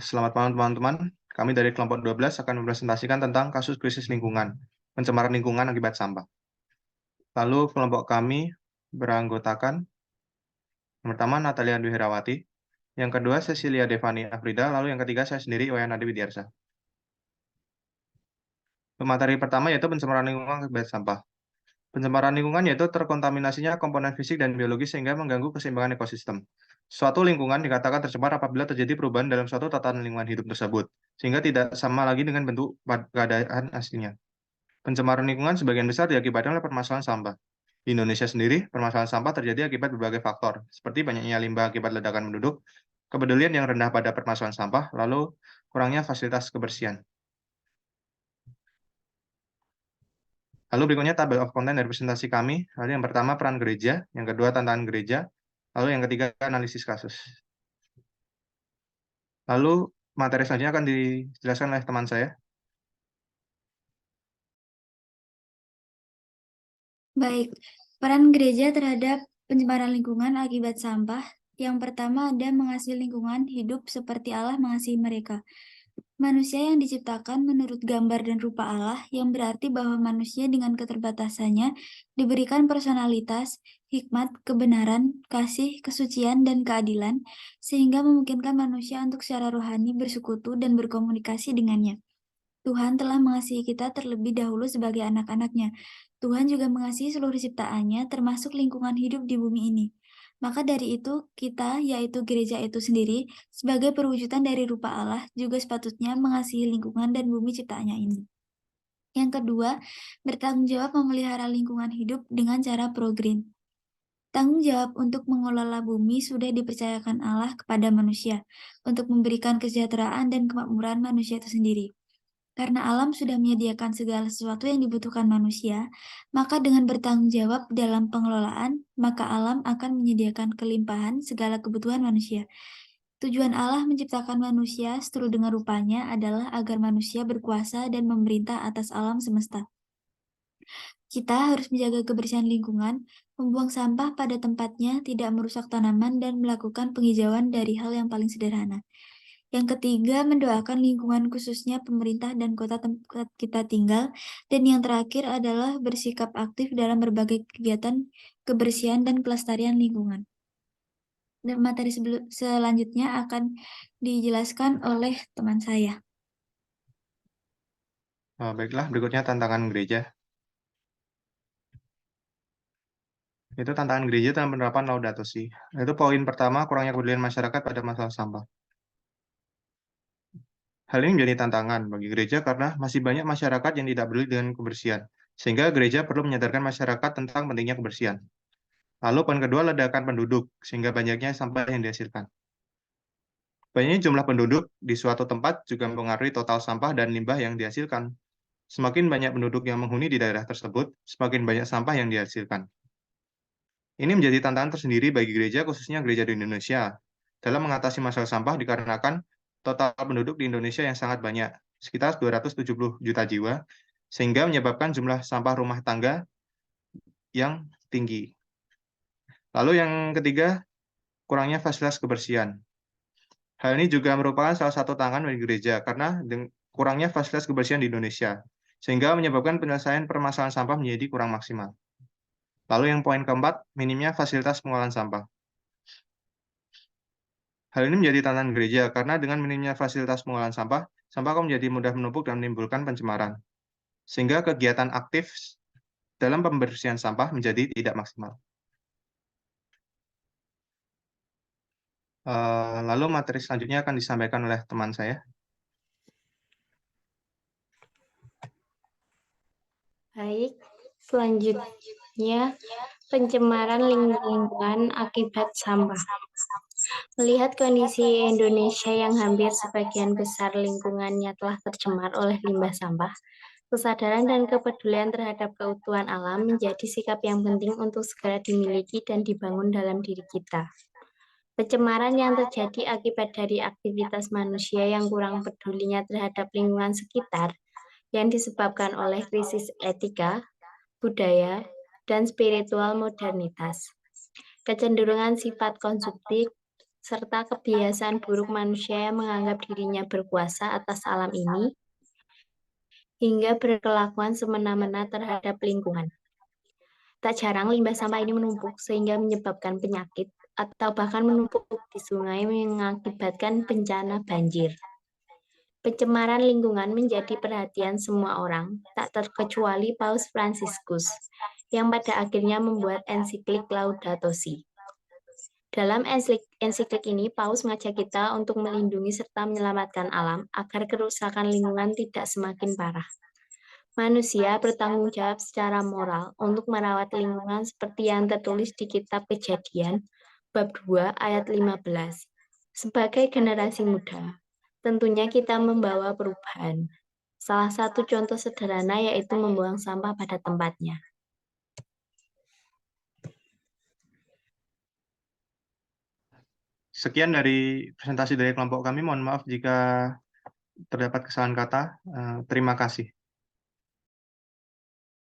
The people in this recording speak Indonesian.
Selamat malam teman-teman. Kami dari kelompok 12 akan mempresentasikan tentang kasus krisis lingkungan, pencemaran lingkungan akibat sampah. Lalu kelompok kami beranggotakan yang pertama Natalia Dwi Herawati, yang kedua Cecilia Devani Afrida, lalu yang ketiga saya sendiri Wayan Adi Widyarsa. Materi pertama yaitu pencemaran lingkungan akibat sampah. Pencemaran lingkungan yaitu terkontaminasinya komponen fisik dan biologis sehingga mengganggu keseimbangan ekosistem. Suatu lingkungan dikatakan tercemar apabila terjadi perubahan dalam suatu tatanan lingkungan hidup tersebut, sehingga tidak sama lagi dengan bentuk keadaan aslinya. Pencemaran lingkungan sebagian besar diakibatkan oleh permasalahan sampah. Di Indonesia sendiri, permasalahan sampah terjadi akibat berbagai faktor, seperti banyaknya limbah akibat ledakan penduduk, kepedulian yang rendah pada permasalahan sampah, lalu kurangnya fasilitas kebersihan. Lalu berikutnya tabel of content dari presentasi kami. Lalu yang pertama peran gereja, yang kedua tantangan gereja, lalu yang ketiga analisis kasus. Lalu materi selanjutnya akan dijelaskan oleh teman saya. Baik, peran gereja terhadap pencemaran lingkungan akibat sampah. Yang pertama ada mengasihi lingkungan hidup seperti Allah mengasihi mereka. Manusia yang diciptakan menurut gambar dan rupa Allah, yang berarti bahwa manusia dengan keterbatasannya diberikan personalitas, hikmat, kebenaran, kasih, kesucian, dan keadilan, sehingga memungkinkan manusia untuk secara rohani bersekutu dan berkomunikasi dengannya. Tuhan telah mengasihi kita terlebih dahulu sebagai anak-anaknya. Tuhan juga mengasihi seluruh ciptaannya, termasuk lingkungan hidup di bumi ini. Maka dari itu, kita, yaitu gereja itu sendiri, sebagai perwujudan dari rupa Allah, juga sepatutnya mengasihi lingkungan dan bumi ciptaannya ini. Yang kedua, bertanggung jawab memelihara lingkungan hidup dengan cara pro-green. Tanggung jawab untuk mengelola bumi sudah dipercayakan Allah kepada manusia, untuk memberikan kesejahteraan dan kemakmuran manusia itu sendiri. Karena alam sudah menyediakan segala sesuatu yang dibutuhkan manusia, maka dengan bertanggung jawab dalam pengelolaan, maka alam akan menyediakan kelimpahan segala kebutuhan manusia. Tujuan Allah menciptakan manusia seturut dengan rupanya adalah agar manusia berkuasa dan memerintah atas alam semesta. Kita harus menjaga kebersihan lingkungan, membuang sampah pada tempatnya, tidak merusak tanaman, dan melakukan penghijauan dari hal yang paling sederhana. Yang ketiga, mendoakan lingkungan khususnya pemerintah dan kota tempat kita tinggal. Dan yang terakhir adalah bersikap aktif dalam berbagai kegiatan kebersihan dan kelestarian lingkungan. Dan materi selanjutnya akan dijelaskan oleh teman saya. Baiklah, berikutnya tantangan gereja. Itu tantangan gereja dalam penerapan Laudato Si. Itu poin pertama, kurangnya kepedulian masyarakat pada masalah sampah. Hal ini menjadi tantangan bagi gereja karena masih banyak masyarakat yang tidak peduli dengan kebersihan, sehingga gereja perlu menyadarkan masyarakat tentang pentingnya kebersihan. Lalu poin kedua, ledakan penduduk, sehingga banyaknya sampah yang dihasilkan. Banyaknya jumlah penduduk di suatu tempat juga mempengaruhi total sampah dan limbah yang dihasilkan. Semakin banyak penduduk yang menghuni di daerah tersebut, semakin banyak sampah yang dihasilkan. Ini menjadi tantangan tersendiri bagi gereja, khususnya gereja di Indonesia, dalam mengatasi masalah sampah dikarenakan total penduduk di Indonesia yang sangat banyak, sekitar 270 juta jiwa, sehingga menyebabkan jumlah sampah rumah tangga yang tinggi. Lalu yang ketiga, kurangnya fasilitas kebersihan. Hal ini juga merupakan salah satu tantangan bagi gereja karena kurangnya fasilitas kebersihan di Indonesia, sehingga menyebabkan penyelesaian permasalahan sampah menjadi kurang maksimal. Lalu yang poin keempat, minimnya fasilitas pengolahan sampah. Hal ini menjadi tantangan gereja karena dengan minimnya fasilitas pengolahan sampah, sampah akan menjadi mudah menumpuk dan menimbulkan pencemaran. Sehingga kegiatan aktif dalam pembersihan sampah menjadi tidak maksimal. Lalu materi selanjutnya akan disampaikan oleh teman saya. Baik, selanjutnya pencemaran lingkungan akibat sampah. Melihat kondisi Indonesia yang hampir sebagian besar lingkungannya telah tercemar oleh limbah sampah, kesadaran dan kepedulian terhadap keutuhan alam menjadi sikap yang penting untuk segera dimiliki dan dibangun dalam diri kita. Pencemaran yang terjadi akibat dari aktivitas manusia yang kurang pedulinya terhadap lingkungan sekitar yang disebabkan oleh krisis etika, budaya, dan spiritual modernitas. Kecenderungan sifat konsumtif serta kebiasaan buruk manusia yang menganggap dirinya berkuasa atas alam ini, hingga berkelakuan semena-mena terhadap lingkungan. Tak jarang limbah sampah ini menumpuk sehingga menyebabkan penyakit atau bahkan menumpuk di sungai mengakibatkan bencana banjir. Pencemaran lingkungan menjadi perhatian semua orang, tak terkecuali Paus Fransiskus, yang pada akhirnya membuat ensiklik Laudato Si. Dalam ensiklik ini, Paus mengajak kita untuk melindungi serta menyelamatkan alam agar kerusakan lingkungan tidak semakin parah. Manusia bertanggung jawab secara moral untuk merawat lingkungan seperti yang tertulis di Kitab Kejadian, bab 2 ayat 15. Sebagai generasi muda, tentunya kita membawa perubahan. Salah satu contoh sederhana yaitu membuang sampah pada tempatnya. Sekian dari presentasi dari kelompok kami. Mohon maaf jika terdapat kesalahan kata. Terima kasih.